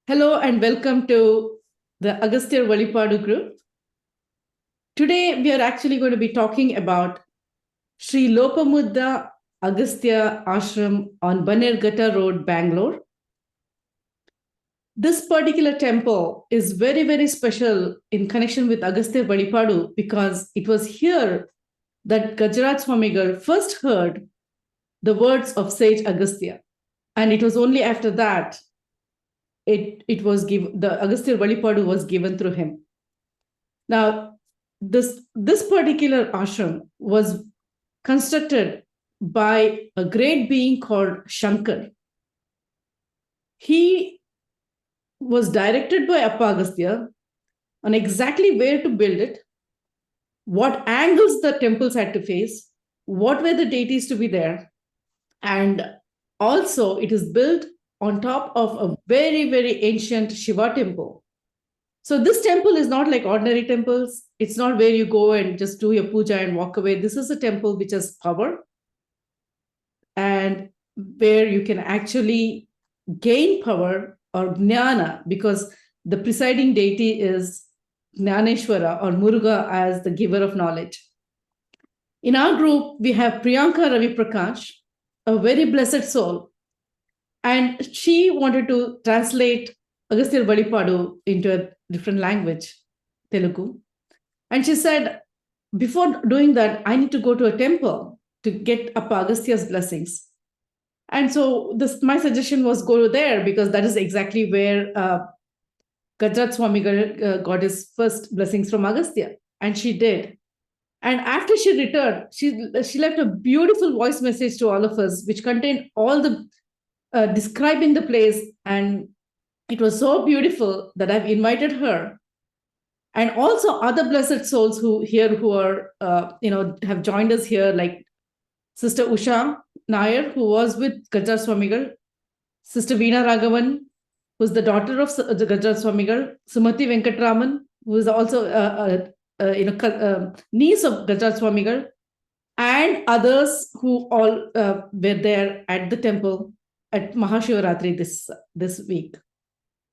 Hello and welcome to the Agastya Valipadu group. Today we are actually going to be talking about Sri Lopamudra Agastya Ashram on Bannerghatta Road, Bangalore. This particular temple is very, very special in connection with Agastya Valipadu because it was here that Gajaraj Swamigal first heard the words of sage Agastya. And it was only after that it was given, the Agastya Valipadu was given through him. Now, this particular ashram was constructed by a great being called Shankar. He was directed by Appa Agastya on exactly where to build it, what angles the temples had to face, what were the deities to be there, and also it is built on top of a very, very ancient Shiva temple. So this temple is not like ordinary temples. It's not where you go and just do your puja and walk away. This is a temple which has power and where you can actually gain power or gnana, because the presiding deity is Gnaneshwara or Muruga as the giver of knowledge. In our group, we have Priyanka Ravi Prakash, a very blessed soul. And she wanted to translate Agastya Valipadu into a different language, Telugu. And she said, before doing that, I need to go to a temple to get Appa Agastya's blessings. And so my suggestion was go there because that is exactly where Gajaraj Swamigal got his first blessings from Agastya. And she did. And after she returned, she left a beautiful voice message to all of us, which contained all the describing the place. And it was so beautiful that I've invited her and also other blessed souls who are have joined us here, like Sister Usha Nair, who was with Gajaraj Swamigal, Sister Veena Raghavan, who's the daughter of the Gajaraj Swamigal, Sumathy Venkataraman, who is also niece of Gajaraj Swamigal, and others who all were there at the temple at Mahashivaratri this week.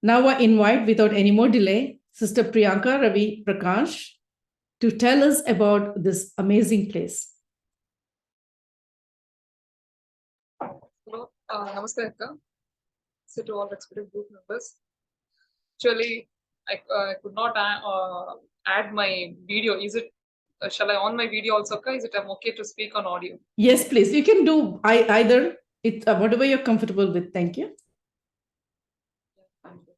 Now I invite, without any more delay, Sister Priyanka Ravi Prakash to tell us about this amazing place. Hello, namaste, so to all respected group members. Actually, I could not add my video. Is it? Shall I on my video also? Is it okay to speak on audio? Yes, please. You can do either. Whatever you're comfortable with. Thank you. Thank you.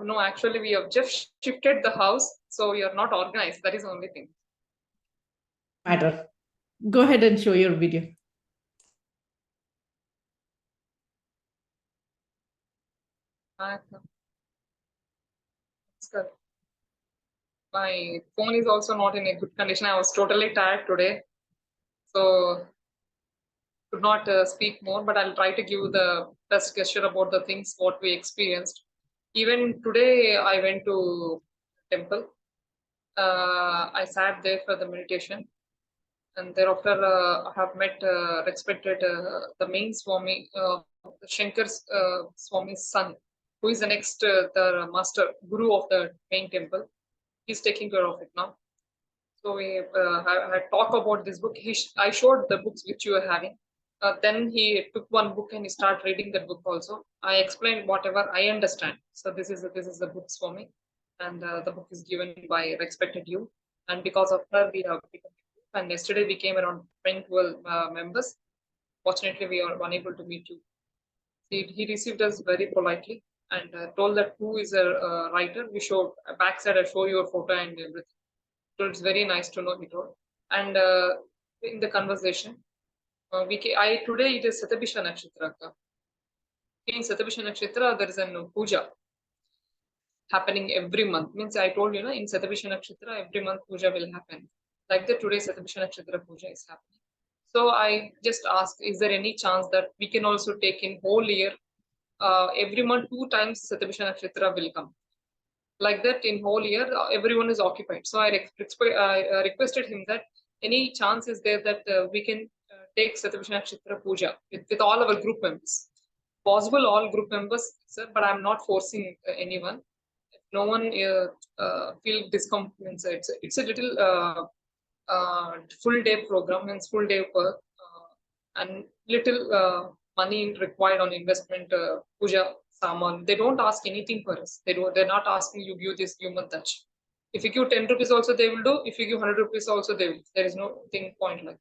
No, actually, we have just shifted the house, so we are not organized. That is the only thing. Matter. Go ahead and show your video. My phone is also not in a good condition. I was totally tired today, so could not speak more, but I'll try to give the best gesture about the things what we experienced. Even today, I went to temple. I sat there for the meditation, and thereafter I have met respected the main Swami, Shankar's Swami's son, who is the next the master guru of the main temple. He's taking care of it now. So we had talked about this book. I showed the books which you are having. Then he took one book and he started reading that book also. I explained whatever I understand. So this is the books for me, and the book is given by respected you. And because of her, we have become. And yesterday we came around 10, 12 members. Fortunately, we are unable to meet you. He received us very politely and told that who is a writer. We show backside. I show you a photo and everything. So it's very nice to know it all. And in the conversation, today it is Satabhisha Nakshatra. In Satabhisha Nakshatra, there is a puja happening every month. Means I told you, in Satabhisha Nakshatra, every month puja will happen. Like that, today Satabhisha Nakshatra puja is happening. So I just asked, is there any chance that we can also take in whole year, every month 2 times Satabhisha Nakshatra will come? Like that, in whole year, everyone is occupied. So I requested him that any chance is there that we can take Satabhisha Nakshatra puja with all our group members. possible all group members, sir, but I'm not forcing anyone. If no one feel discomfort, it's a little full day program and full day work and little money required on investment puja saman. They don't ask anything for us. They're not asking you give this, give touch. If you give 10 rupees also they will do. If you give 100 rupees also they will. There is no thing point like.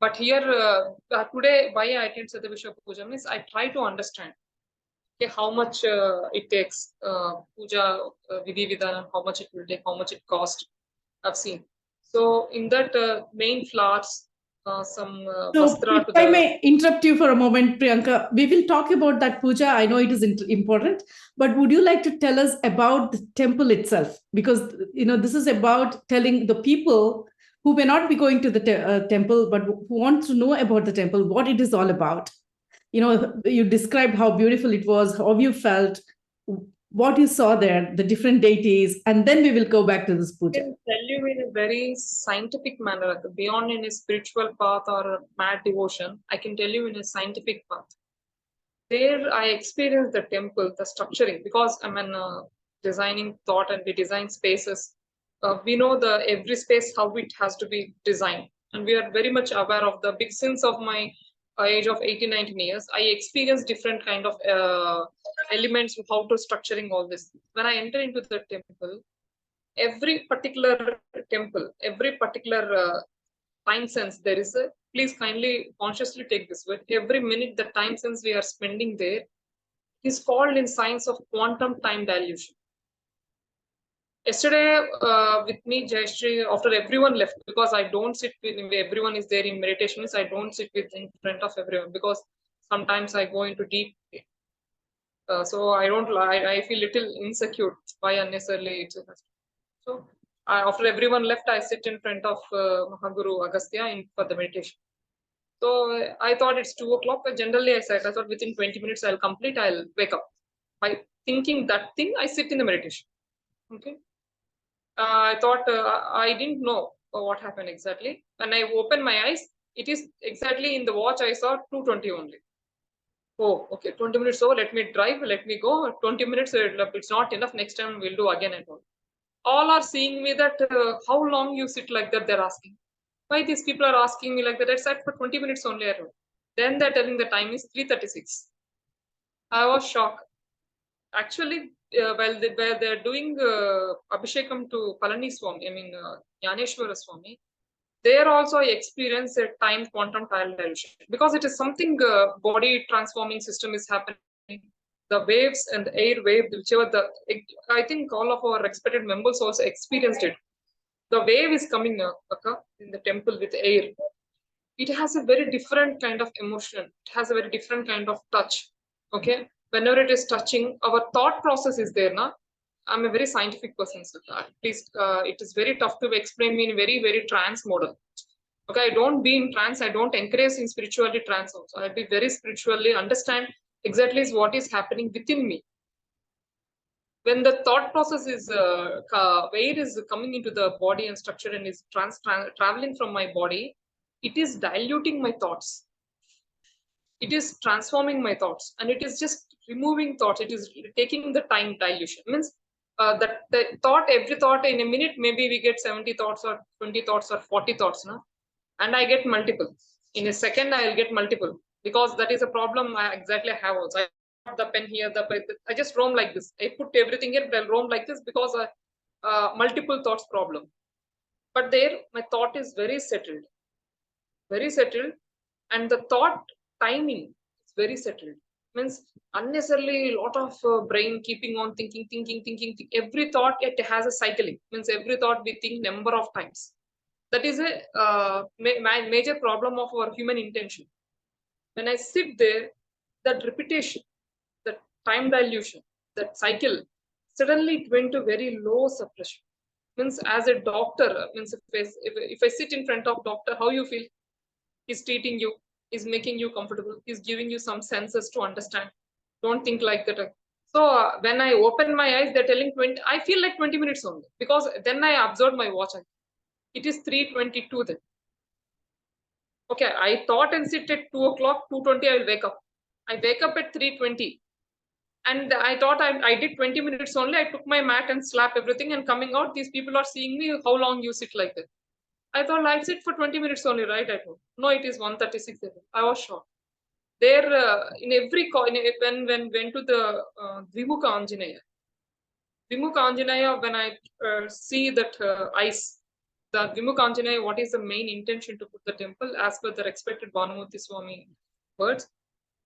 But here today why I attend Satyabhishek Puja means I try to understand how much it takes puja vidhi vidhanam, how much it will take, how much it cost. I've seen. So in that main flowers, some So, if vastra to I the. may interrupt you for a moment, Priyanka, we will talk about that puja. I know it is important, but would you like to tell us about the temple itself? Because this is about telling the people who may not be going to the temple, but who want to know about the temple, what it is all about. You described how beautiful it was, how you felt, what you saw there, the different deities, and then we will go back to this I puja. can tell you in a very scientific manner, beyond in a spiritual path or a mad devotion. I can tell you in a scientific path. There, I experienced the temple, the structuring, because I'm an designing thought and we design spaces. We know the every space how it has to be designed, and we are very much aware of the big since of my age of 18, 19 years. I experienced different kind of elements of how to structuring all this. When I enter into the temple, every particular temple, every particular time sense, there is a, please kindly consciously take this word, every minute the time sense we are spending there is called in science of quantum time dilution. Yesterday with me, Jayashree, after everyone left, because I don't sit with everyone is there in meditation, I don't sit with in front of everyone because sometimes I go into deep. So I don't lie. I feel little insecure why unnecessarily it has. So after everyone left, I sit in front of Mahaguru Agastya for the meditation. So I thought it's 2 o'clock. Generally, I thought within 20 minutes I'll complete. I'll wake up. By thinking that thing, I sit in the meditation. Okay. I thought I didn't know what happened exactly. When I opened my eyes, it is exactly in the watch I saw 2:20 only. Oh, okay, 20 minutes over. Let me drive. Let me go. 20 minutes. It's not enough. Next time we'll do again and all are seeing me that how long you sit like that. They're asking. Why these people are asking me like that? I sat for 20 minutes only at home. Then they're telling the time is 3:36. I was shocked. Actually, while they're doing Abhishekam to Palani Swami, I mean Jnaneshwara Swami, there also I experienced a time quantum time dilution because it is something body transforming system is happening. The waves and the air wave, whichever I think all of our respected members also experienced it. The wave is coming in the temple with air. It has a very different kind of emotion. It has a very different kind of touch. Okay, whenever it is touching, our thought process is there. Na, I'm a very scientific person, so please, it is very tough to explain me in very very trance model. Okay, I don't be in trance. I don't encourage in spirituality trance also. I'll be very spiritually understand exactly what is happening within me. When the thought process is air is coming into the body and structure and is traveling from my body, it is diluting my thoughts. It is transforming my thoughts, and it is just removing thoughts. It is taking the time dilution. Means that the thought, every thought in a minute, maybe we get 70 thoughts or 20 thoughts or 40 thoughts, no? And I get multiple. In a second, I'll get multiple because that is a problem I exactly have also. I put the pen here, I just roam like this. I put everything here, but I'll roam like this because multiple thoughts problem. But there, my thought is very settled, and the thought timing is very settled. Means unnecessarily a lot of brain keeping on thinking. Every thought it has a cycling. Means every thought we think number of times. That is a major problem of our human intention. When I sit there, that repetition, that time dilution, that cycle, suddenly it went to very low suppression. Means as a doctor, means if I sit in front of doctor, how you feel? He's treating you, he's making you comfortable, he's giving you some senses to understand. Don't think like that. So when I open my eyes, they're telling 20, I feel like 20 minutes only because then I observed my watch. It is 3:22 then. Okay, I thought and sit at 2 o'clock, 2:20, I will wake up. I wake up at 3:20. And I thought I did 20 minutes only. I took my mat and slap everything, and coming out, these people are seeing me, how long you sit like that. I thought I sit for 20 minutes only, right? I thought, no, it is 1:36. I was shocked. There, in every, when went to the Vimukha Anjaneya. Vimukha Anjaneya, when I see that ice, the Vimukha Anjaneya, what is the main intention to put the temple? As per the respected Bhanumurthy Swami words,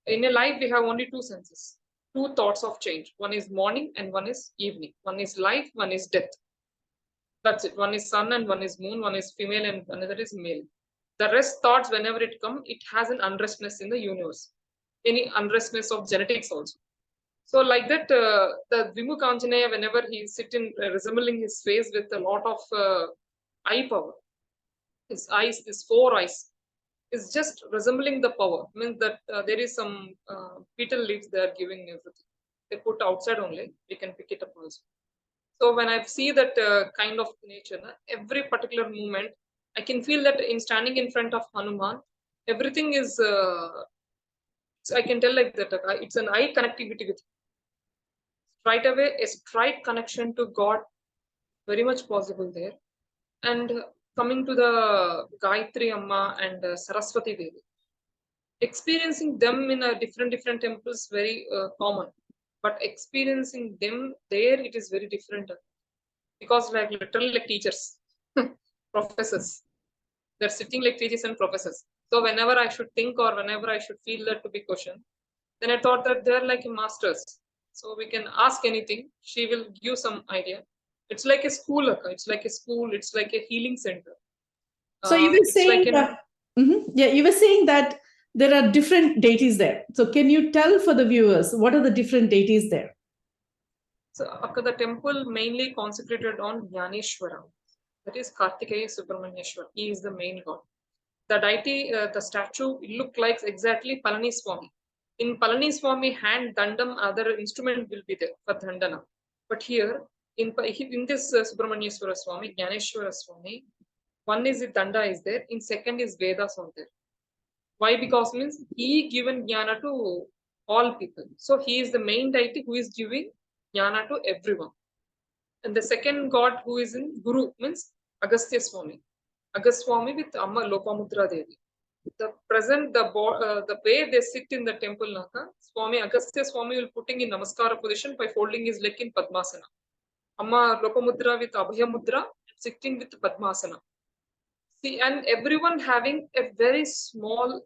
in a life we have only two senses, two thoughts of change. One is morning and one is evening. One is life, one is death. That's it. One is sun and one is moon, one is female and another is male. The rest thoughts, whenever it come, it has an unrestness in the universe. Any unrestness of genetics also. So like that, the Vimukha Anjaneya, whenever he is sitting, resembling his face with a lot of eye power, his eyes, his four eyes, is just resembling the power. Means that there is some betel leaves they are giving everything. They put outside only. We can pick it up also. So when I see that kind of nature, every particular moment, I can feel that in standing in front of Hanuman, everything is. I can tell like that. It's an eye connectivity with. Right away, a straight connection to God, very much possible there. And coming to the Gayatri Amma and Saraswati Devi, experiencing them in a different temples very common, but experiencing them there, it is very different, because like literally like teachers, professors, they're sitting like teachers and professors. So whenever I should think or whenever I should feel that to be questioned, then I thought that they're like masters. So we can ask anything. She will give some idea. It's like a school. It's like a school. It's like a healing center. So you were It's saying like that, yeah, you were saying that there are different deities there. So can you tell for the viewers what are the different deities there? So the temple mainly consecrated on Jnaneshwara. That is Kartikeya Subramanyeshwar. He is the main god. The deity, the statue, look like exactly Palani Swami. In Palani Swami hand, dandam, other instrument will be there for dandana. But here, in this Subramanyeswara Swami, Jnaneshwara Swami, one is the danda is there, in second is Vedas are there. Why? Because means he given jnana to all people. So he is the main deity who is giving jnana to everyone. And the second god who is in Guru means Agastya Swami. Agastya Swami with Amma Lopamudra Devi. The present, the way they sit in the temple, Naka, Swami Agastya Swami will putting in Namaskara position by folding his leg in Padmasana. Amma Lopamudra with Abhaya Mudra, sitting with Padmasana. See, and everyone having a very small,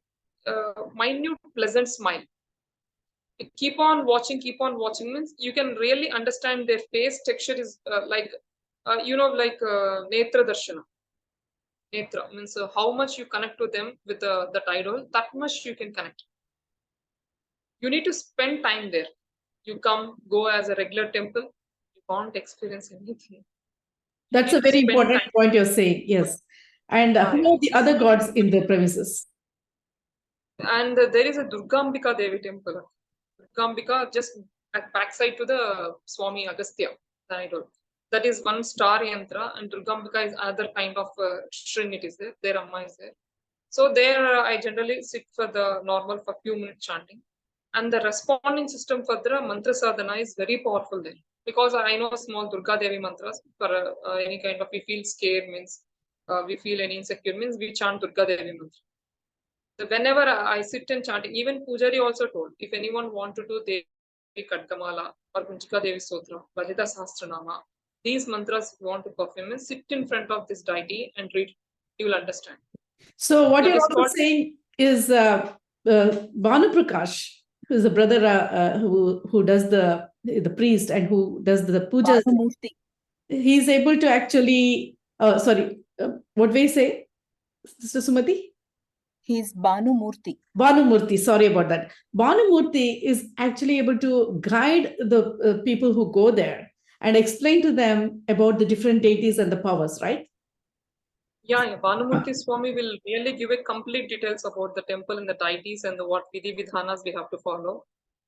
minute, pleasant smile. Keep on watching means you can really understand their face texture is like, like Netra Darshana. Netra means how much you connect to them with the idol, that much you can connect. You need to spend time there. You go as a regular temple, you can't experience anything. That's a very important point you're saying, yes. And who are the other gods in the premises? And there is a Durgambika Devi temple. Durgambika just at backside to the Swami Agastya, the idol. That is one star yantra, and Durgambika is other kind of shrine it is there. Their Amma is there. So there I generally sit for the normal for few minutes chanting. And the responding system for the mantra sadhana is very powerful there. Because I know small Durga Devi mantras for any kind of, we feel scared means, we feel any insecure means, we chant Durga Devi mantra. So whenever I sit and chant, even Pujari also told, if anyone want to do Devi Kadgamala or Kunchika Devi Sotra, Valita Sahasranama, these mantras you want to perform, and sit in front of this deity and read, you will understand. So what you're also saying is Bhanu Prakash, who is the brother who does the priest and who does the puja. He's able to actually, what we say, Sister Sumathy? He's Bhanumurthy. Bhanumurthy, sorry about that. Bhanumurthy is actually able to guide the people who go there and explain to them about the different deities and the powers, right? Yeah. Bhanumurthy Swami will really give a complete details about the temple and the deities and the what vidhi vidhanas we have to follow.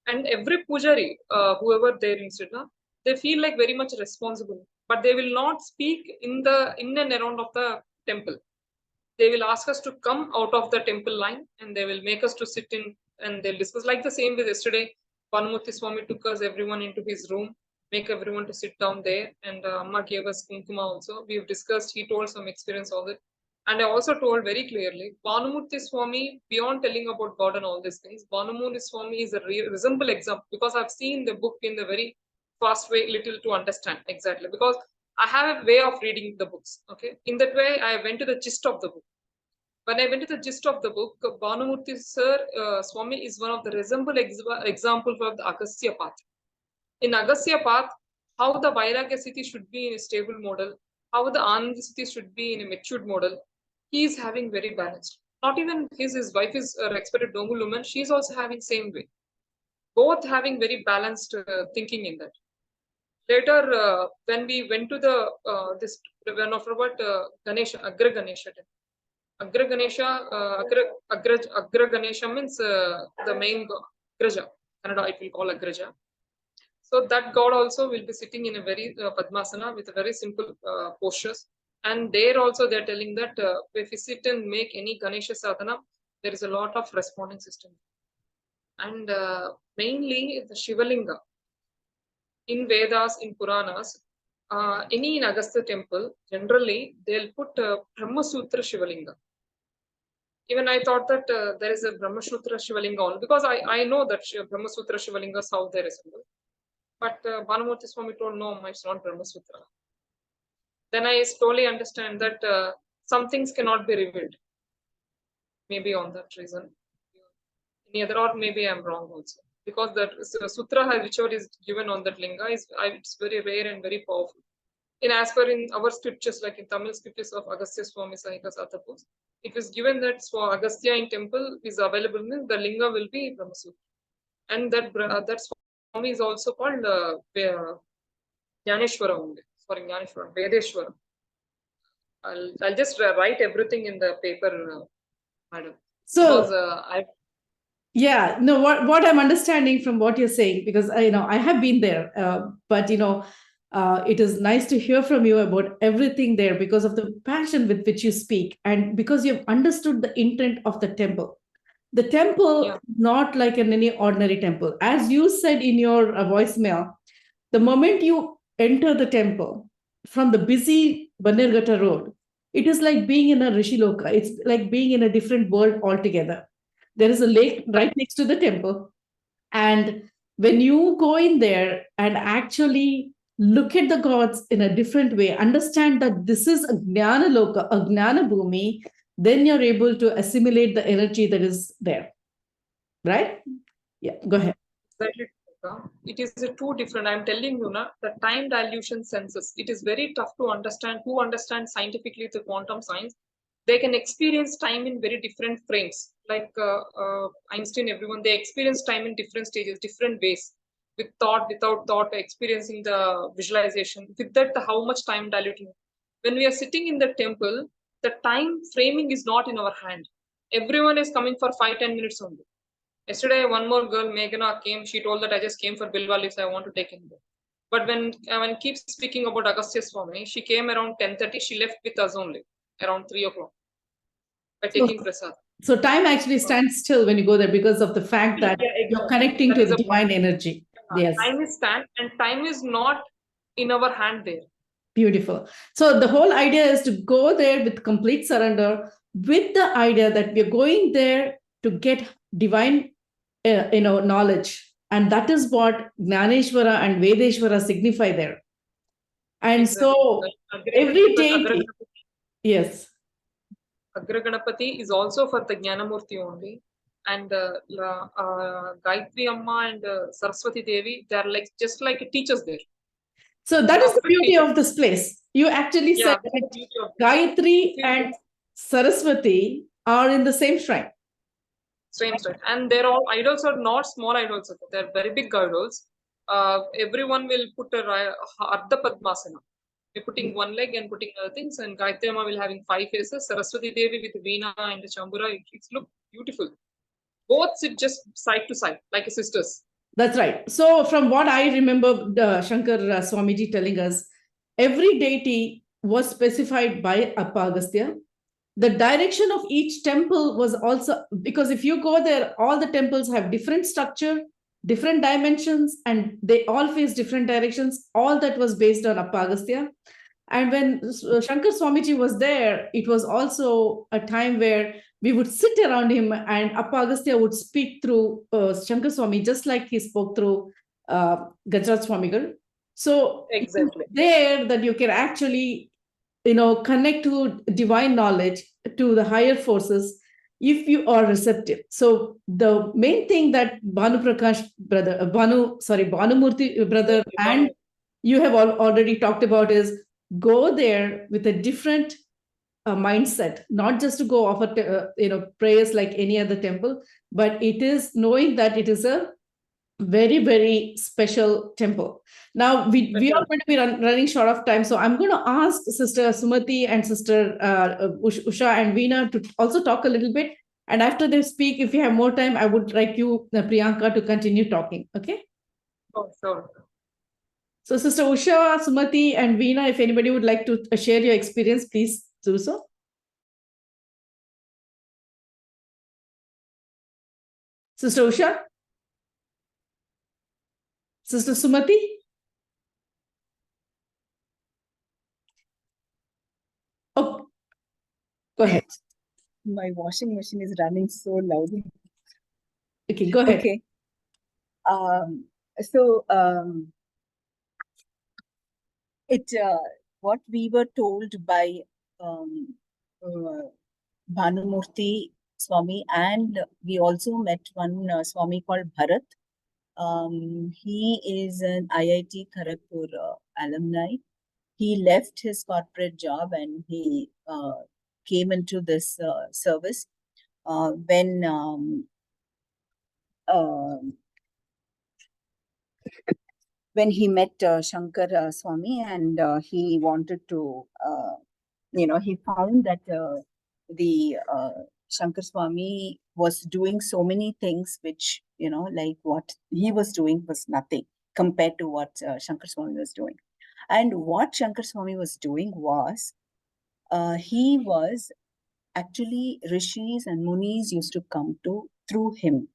And every pujari, whoever there in Srila, they feel like very much responsible, but they will not speak in and around of the temple. They will ask us to come out of the temple line and they will make us to sit in and they'll discuss like the same with yesterday. Bhanumurthy Swami took us everyone into his room, make everyone to sit down there, and Amma gave us kumkuma also. We've discussed, he told some experience of it. And I also told very clearly, Bhanumurthy Swami, beyond telling about God and all these things, Bhanumurthy Swami is a resemble example, because I've seen the book in the very fast way, little to understand exactly, because I have a way of reading the books. Okay, in that way, I went to the gist of the book. When I went to the gist of the book, Bhanumurthy Sir Swami is one of the resemble example of the Agastya path. In Agastya path, how the Vairagya Siddhi should be in a stable model, how the Ananda Siddhi should be in a matured model, he is having very balanced. Not even his wife is a respected noble woman, she is also having same way. Both having very balanced thinking in that. Later, when we went to the this one of about Ganesha, Agra Ganesha. Agra Ganesha, Agra Ganesha means the main Agraja. Kannada it will call Agraja. So that god also will be sitting in a very Padmasana with a very simple postures. And there also they're telling that if you sit and make any Ganesha sadhana, there is a lot of responding system. And mainly the Shivalinga. In Vedas, in Puranas, any in Agastya temple, generally they'll put Brahma Sutra Shivalinga. Even I thought that there is a Brahma Sutra Shivalinga all, because I know that Brahma Sutra Shivalinga is how they resemble. But Bhanumurthy Swami told, no, it's not Brahma Sutra. Then I slowly understand that some things cannot be revealed. Maybe on that reason. Any other, or maybe I'm wrong also. Because the sutra, whichever is given on that linga, it's very rare and very powerful. As per in our scriptures, like in Tamil scriptures of Agastya Swami Sahika Satapus, it is given that for Agastya in temple is available, means the linga will be Brahma Sutra. And that Swami is also called Jnaneshwara only. Sorry, Jnaneshwara, Vedeshwara. I'll just write everything in the paper, madam. So, because yeah, no, what I'm understanding from what you're saying, because I have been there, but it is nice to hear from you about everything there because of the passion with which you speak, and because you've understood the intent of the temple. The temple, not like any ordinary temple. As you said in your voicemail, the moment you enter the temple from the busy Bannerghatta road, it is like being in a Rishiloka. It's like being in a different world altogether. There is a lake right next to the temple. And when you go in there and actually look at the gods in a different way, understand that this is a Gnana Loka, a Gnana Bhumi, then you're able to assimilate the energy that is there. Right? Yeah, go ahead. It is two different. I'm telling you now, the time dilation senses. It is very tough to understand. Who understands scientifically the quantum science, they can experience time in very different frames. Like Einstein, everyone, they experience time in different stages, different ways. With thought, without thought, experiencing the visualization. With that, how much time diluting. When we are sitting in the temple, the time framing is not in our hand. Everyone is coming for 5-10 minutes only. Yesterday, one more girl, Meghana, came. She told that I just came for Bilwa leaves. I want to take him there. But when keeps speaking about Agastya Swami, she came around 10:30. She left with us only around 3 o'clock by taking prasad. So time actually stands still when you go there because of the fact that you're connecting to the divine energy. Yes. Time is stand and time is not in our hand there. Beautiful. So the whole idea is to go there with complete surrender, with the idea that we're going there to get divine knowledge. And that is what Gnaneshwara and Vedeshwara signify there. And so every deity, yes. Agra Ganapati is also for the Jnanamurti only. And Gayatri Amma and Saraswati Devi, they are like just like teachers there. So that is the beauty of this place. You actually said that Gayatri and Saraswati are in the same shrine. Same shrine. And their all idols are not small idols. They're very big idols. Everyone will put a Ardha Padmasana. We're putting one leg and putting other things. And Gayatri Amma will having 5 faces. Saraswati Devi with Veena and the Chambura. It looks beautiful. Both sit just side to side like sisters. That's right. So from what I remember, Shankar Swamiji telling us, every deity was specified by Appa Agastya, the direction of each temple was also, because if you go there, all the temples have different structure, different dimensions, and they all face different directions. All that was based on Appagastya. And when Shankar Swamiji was there, it was also a time where we would sit around him and Appagastya would speak through Shankar Swami, just like he spoke through Gajraj Swamigal. So Exactly. there that you can actually, connect to divine knowledge, to the higher forces, if you are receptive. So the main thing that Bhanu Prakash brother, Bhanumurthy brother, and you have already talked about is go there with a different mindset, not just to go offer prayers like any other temple, but it is knowing that it is a very, very special temple. Now we are going to be running short of time, so I'm going to ask Sister Sumathy and Sister Usha and Veena to also talk a little bit, and after they speak, if you have more time, I would like you, Priyanka, to continue talking. Okay. Oh, sure. So Sister Usha, Sumathy, and Veena, if anybody would like to share your experience, please do so. Sister Usha? Sister Sumathy? Oh, go ahead. My washing machine is running so loudly. Okay, go ahead. Okay. So what we were told by Bhanumurthy Swami, and we also met one Swami called Bharat. He is an IIT Kharagpur alumni. He left his corporate job and he came into this service when he met Shankar Swami, and he wanted to, he found that the Shankar Swami was doing so many things which, like what he was doing was nothing compared to what Shankar Swami was doing. And what Shankar Swami was doing was, he was actually, rishis and munis used to come to through him.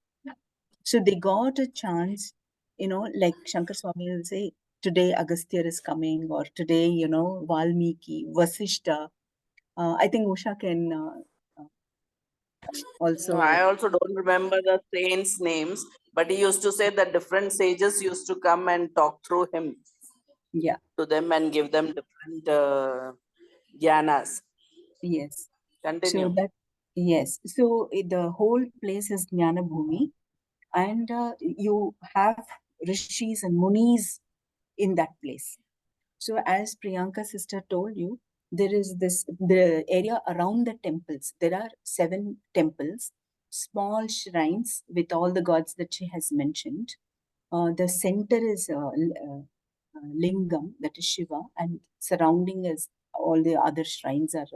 So they got a chance, like Shankar Swami will say, today Agastya is coming, or today, Valmiki, Vasishta. I think Usha can also. No, I also don't remember the saints' names, but he used to say that different sages used to come and talk through him. Yeah. To them and give them different jnanas. Yes. Continue. So that, yes. So the whole place is Gnana Bhumi, and you have rishis and munis in that place. So as Priyanka sister told you, there is the area around the temples. There are 7 temples, small shrines with all the gods that she has mentioned. The center is Lingam, that is Shiva, and surrounding is all the other shrines are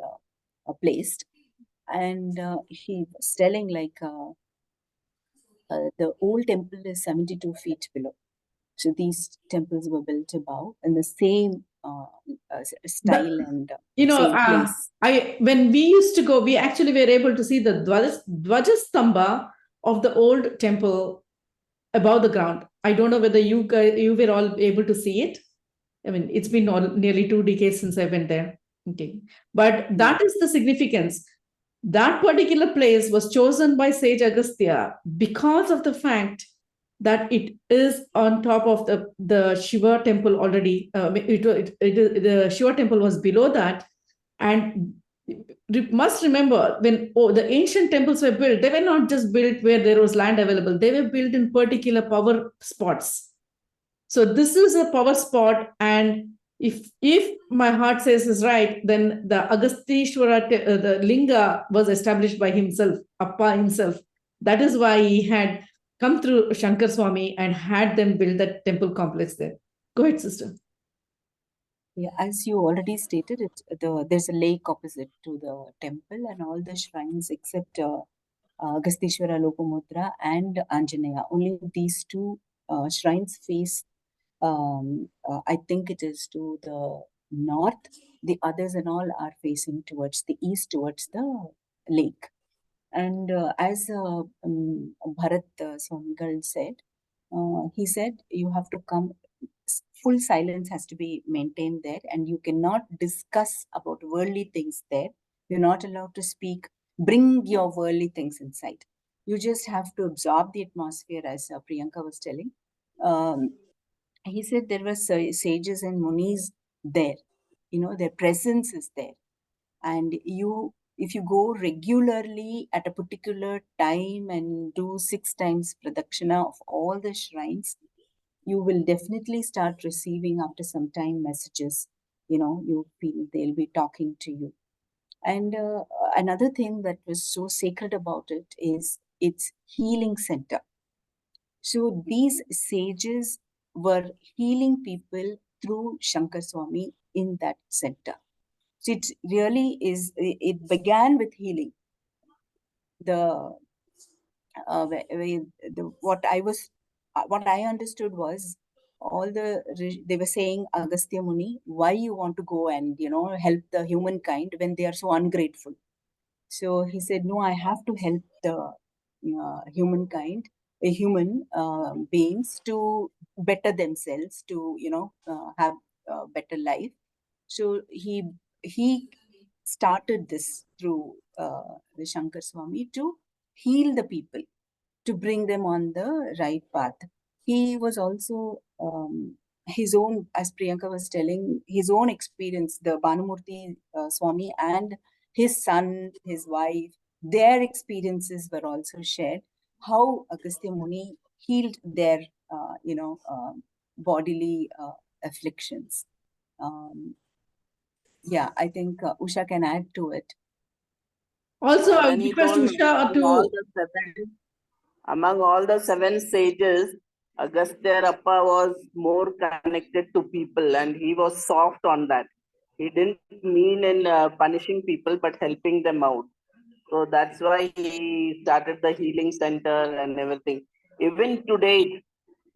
placed. And he was telling like the old temple is 72 feet below. So these temples were built above in the same style and same place. When we used to go, we actually were able to see the Dvajastamba of the old temple above the ground. I don't know whether you were all able to see it. I mean, it's been nearly 2 decades since I went there. Okay, but that is the significance. That particular place was chosen by Sage Agastya because of the fact that it is on top of the Shiva temple already. The Shiva temple was below that, and you must remember when the ancient temples were built, they were not just built where there was land available. They were built in particular power spots. So this is a power spot, and if my heart says is right, then the Agastishwara, the linga was established by himself, Appa himself. That is why he had come through Shankar Swami and had them build that temple complex there. Go ahead, sister. Yeah, as you already stated, there's a lake opposite to the temple, and all the shrines except Agastishwara, Lopamudra, and Anjaneya. Only these 2 shrines face, I think it is to the north, The others and all are facing towards the east, towards the lake. And as Bharat Swamigal said, he said, you have to come, full silence has to be maintained there, and you cannot discuss about worldly things there. You're not allowed to speak, bring your worldly things inside. You just have to absorb the atmosphere, as Priyanka was telling. He said there were sages and munis there. You know, their presence is there. And if you go regularly at a particular time and do 6 times pradakshina of all the shrines, you will definitely start receiving after some time messages. You know, you feel they'll be talking to you. And another thing that was so sacred about it is its healing center. So these sages were healing people through Shankar Swami in that center. So it really is, it began with healing. What I understood was, they were saying, Agastya Muni, why you want to go and, you know, help the humankind when they are so ungrateful? So he said, no, I have to help the human beings to better themselves, to, you know, have a better life. So he started this through the Shankar Swami to heal the people, to bring them on the right path. He was also his own, as Priyanka was telling, his own experience, the Bhanumurthy Swami and his son, his wife, their experiences were also shared. How Agastya Muni healed their, bodily afflictions. Yeah, I think Usha can add to it. Also, I When would he request told Usha to. among all the 7 sages, Agastya Rappa was more connected to people, and he was soft on that. He didn't mean in punishing people, but helping them out. So that's why he started the healing center and everything. Even today,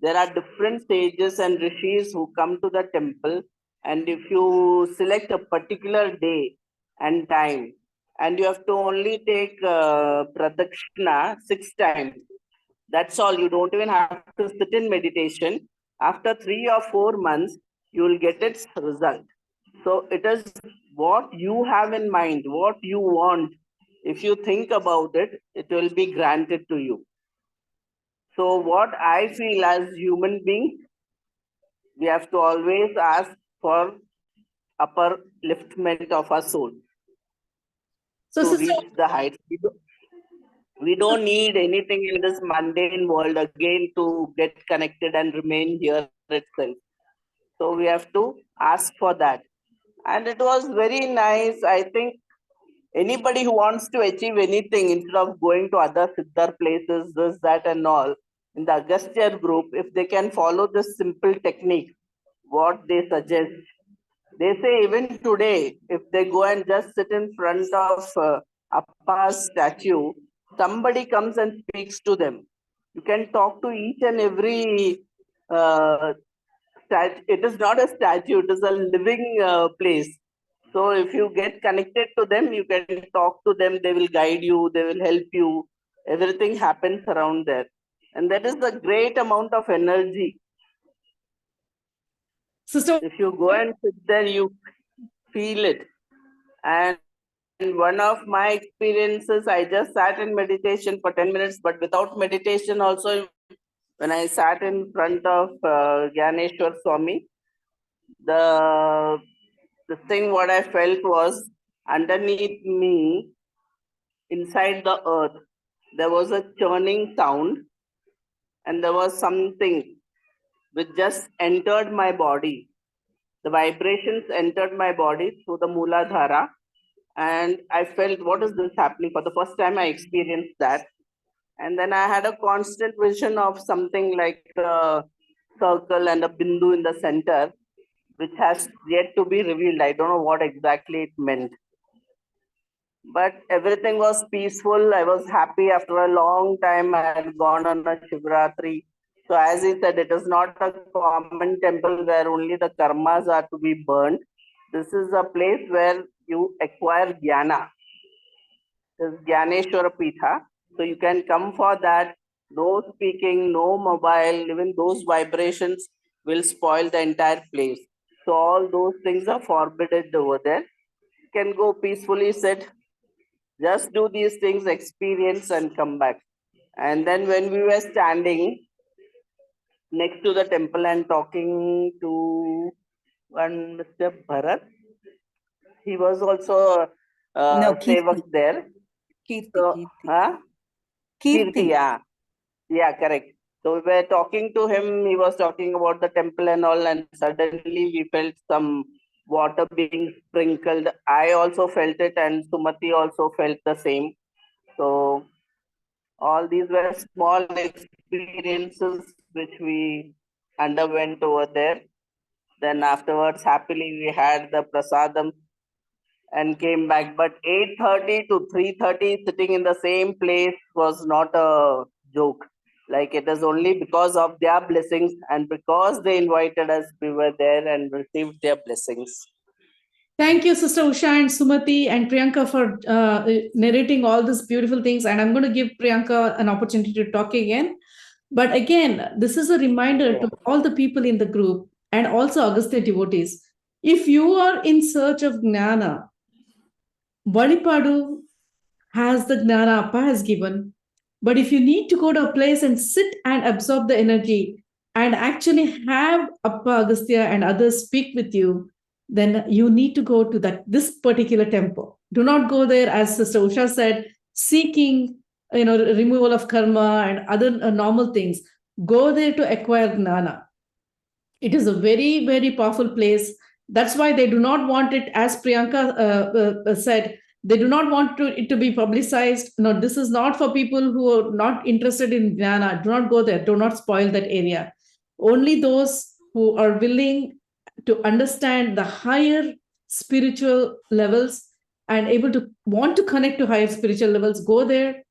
there are different sages and rishis who come to the temple, and if you select a particular day and time, and you have to only take pradakshina 6 times, that's all. You don't even have to sit in meditation. After 3 or 4 months, you will get its result. So it is what you have in mind, what you want. If you think about it, it will be granted to you. So what I feel as human beings, we have to always ask for upper liftment of our soul to reach the heights. We don't need anything in this mundane world again to get connected and remain here itself. So we have to ask for that. And it was very nice. I think anybody who wants to achieve anything, instead of going to other Siddhar places, this, that, and all, in the Agastya group, if they can follow this simple technique, what they suggest, they say even today, if they go and just sit in front of Appa's statue, somebody comes and speaks to them. You can talk to each and every it is not a statue, it is a living place. So if you get connected to them, you can talk to them, they will guide you, they will help you. Everything happens around there. And that is the great amount of energy. Sister, if you go and sit there, you feel it. And one of my experiences, I just sat in meditation for 10 minutes, but without meditation also, when I sat in front of Gyaneshwar Swami, the thing what I felt was underneath me, inside the earth, there was a churning sound, and there was something which just entered my body. The vibrations entered my body through the Mooladhara, and I felt, what is this happening? For the first time I experienced that. And then I had a constant vision of something like a circle and a bindu in the center, which has yet to be revealed. I don't know what exactly it meant. But everything was peaceful. I was happy. After a long time, I had gone on a Shivratri. So as he said, it is not a common temple where only the karmas are to be burned. This is a place where you acquire jnana. This is Jnaneshwara Pitha. So you can come for that. No speaking, no mobile, even those vibrations will spoil the entire place. So all those things are forbidden over there. You can go peacefully sit, just do these things, experience and come back. And then when we were standing next to the temple and talking to one Mr. Bharat, he was also No, sevak Kirti. there. Kirti, So, Kirti. huh? Kirti, yeah. Yeah, correct. So we were talking to him, he was talking about the temple and all, and suddenly we felt some water being sprinkled. I also felt it, and Sumathy also felt the same. So all these were small experiences which we underwent over there. Then afterwards, happily we had the prasadam and came back. But 8:30 to 3:30 sitting in the same place was not a joke. Like, it is only because of their blessings, and because they invited us, we were there and received their blessings. Thank you, Sister Usha and Sumathy and Priyanka, for narrating all these beautiful things. And I'm going to give Priyanka an opportunity to talk again. But again, this is a reminder to all the people in the group and also Agastya devotees. If you are in search of Gnana, Valipadu has the Gnana Appa has given. But if you need to go to a place and sit and absorb the energy and actually have Appa Agastya and others speak with you, then you need to go to this particular temple. Do not go there, as Sister Usha said, seeking removal of karma and other normal things. Go there to acquire Gnana. It is a very, very powerful place. That's why they do not want it, as Priyanka said, they do not want it to be publicized. No, this is not for people who are not interested in Jnana. Do not go there. Do not spoil that area. Only those who are willing to understand the higher spiritual levels and able to want to connect to higher spiritual levels go there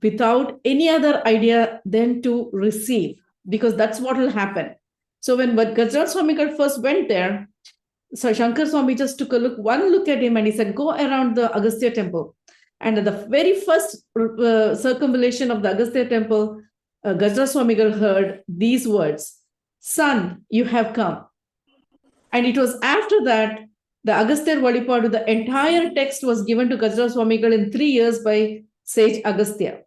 without any other idea than to receive, because that's what will happen. So when Gajraj Swamigal first went there, so Shankar Swami just took one look at him and he said, go around the Agastya temple. And at the very first circumambulation of the Agastya temple, Gajraj Swamigal heard these words, "Son, you have come." And it was after that, the Agastya Valipadu, the entire text was given to Gajraj Swamigal in 3 years by Sage Agastya.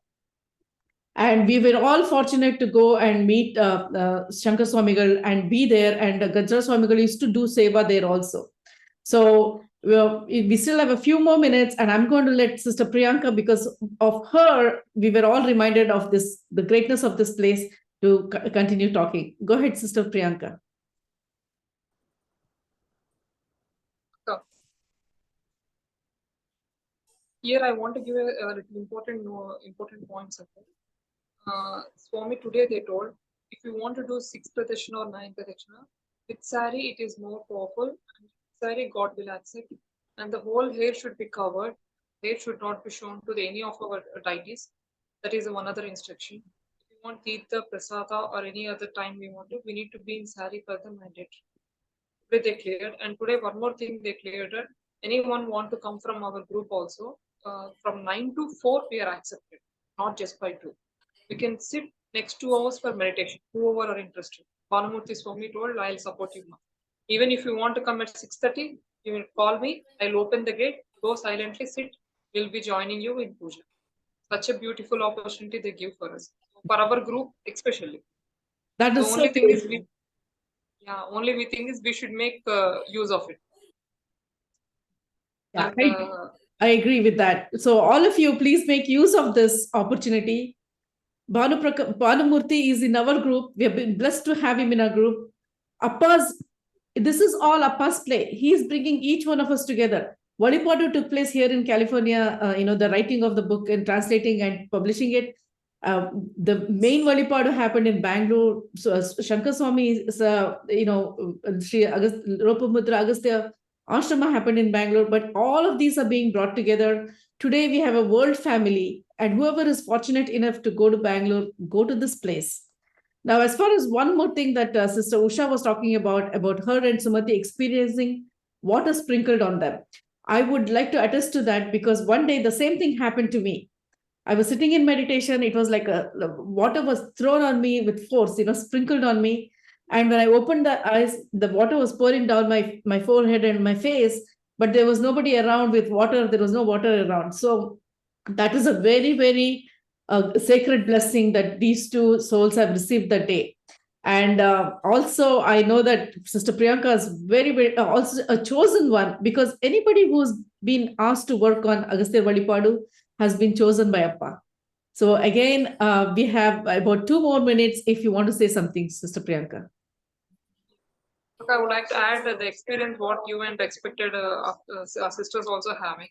And we were all fortunate to go and meet Shankar Swamigal and be there. And Gajraj Swamigal used to do seva there also. So we still have a few more minutes, and I'm going to let Sister Priyanka, because of her, we were all reminded of this, the greatness of this place, to continue talking. Go ahead, Sister Priyanka. So, here I want to give a little important points. Swami, today they told, if you want to do 6th pradakshina or 9th pradakshina, with sari it is more powerful, and sari God will accept, and the whole hair should be covered. Hair should not be shown to any of our deities. That is one other instruction. If you want Tirtha, Prasada or any other time we want to, we need to be in sari for the mandate. Today they cleared, and today one more thing they cleared that anyone want to come from our group also, from 9 to 4 we are accepted, not just by 2. We can sit next 2 hours for meditation, whoever are interested. Bhanamurthy Swami told, I'll support you now. Even if you want to come at 6:30, you will call me, I'll open the gate, go silently, sit, we'll be joining you in puja. Such a beautiful opportunity they give for us, for our group especially. That The is only so thing is beautiful. only we think is we should make use of it. Yeah, And, I agree with that. So all of you, please make use of this opportunity. Bhanumurthy is in our group. We have been blessed to have him in our group. This is all Appa's play. He is bringing each one of us together. Valipadu took place here in California, the writing of the book and translating and publishing it. The main Valipadu happened in Bangalore. So Shankar Swami is, Sri Lopamudra Agastya Ashram happened in Bangalore. But all of these are being brought together. Today we have a world family, and whoever is fortunate enough to go to Bangalore, go to this place. Now, as far as one more thing that Sister Usha was talking about her and Sumathy experiencing water sprinkled on them. I would like to attest to that because one day the same thing happened to me. I was sitting in meditation. It was like water was thrown on me with force, sprinkled on me. And when I opened the eyes, the water was pouring down my forehead and my face, but there was nobody around with water. There was no water around. So that is a very, very sacred blessing that these two souls have received that day. And also, I know that Sister Priyanka is very, very also a chosen one, because anybody who's been asked to work on Agastya Valipadu has been chosen by Appa. So again, we have about 2 more minutes if you want to say something, Sister Priyanka. I would like to add that the experience what you and expected our sisters also having.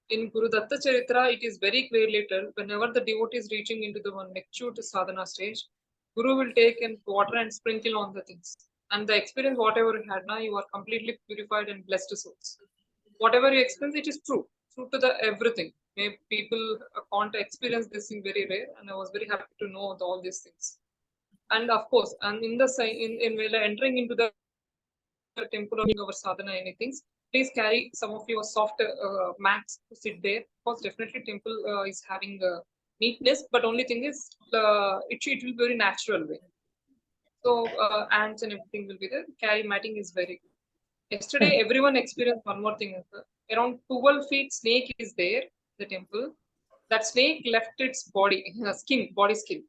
In Guru Datta Charitra, it is very clearly told whenever the devotee is reaching into the one mature sadhana stage, Guru will take in water and sprinkle on the things. And the experience, whatever you had now, you are completely purified and blessed souls. Whatever you experience, it is true to the everything. Maybe people can't experience this thing very rare, and I was very happy to know all these things. And of course, and in the in when entering into the temple or our sadhana anything, please carry some of your soft mats to sit there, because definitely temple is having neatness, but only thing is it will be very natural way. So ants and everything will be there. Carry matting is very good. Yesterday, everyone experienced one more thing. Around 12 feet snake is there, the temple. That snake left its body, body skin.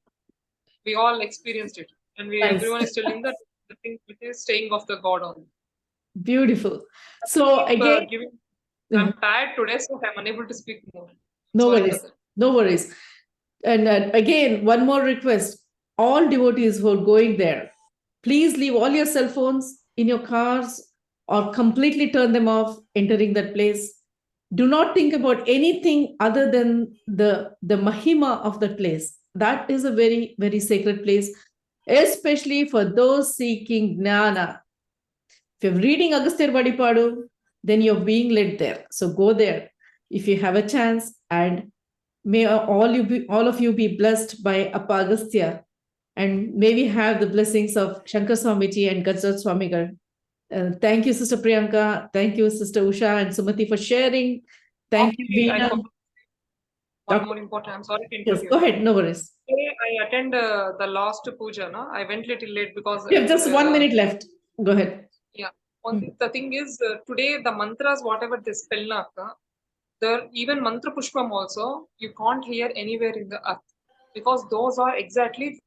We all experienced it. And everyone is telling that the thing which is staying of the god on. Beautiful. So again, I'm tired today, so I'm unable to speak more. No Sorry worries. No worries. And again, one more request. All devotees who are going there, please leave all your cell phones in your cars or completely turn them off entering that place. Do not think about anything other than the mahima of that place. That is a very, very sacred place, especially for those seeking gnana. If you're reading Agastya Valipadu, then you're being led there. So go there if you have a chance, and may all of you be blessed by Appa Agastya, and may we have the blessings of Shankar Swamiji and Gajrat Swamigal. Thank you, Sister Priyanka. Thank you, Sister Usha and Sumathy, for sharing. Thank you, Veena. One more important. I'm sorry to interrupt. Yes, go ahead. No worries. Today I attend the last puja. No? I went little late because You have just 1 minute left. Go ahead. Yeah. The thing is, today the mantras, whatever they spell, there even mantra pushpam also you can't hear anywhere in the earth, because those are exactly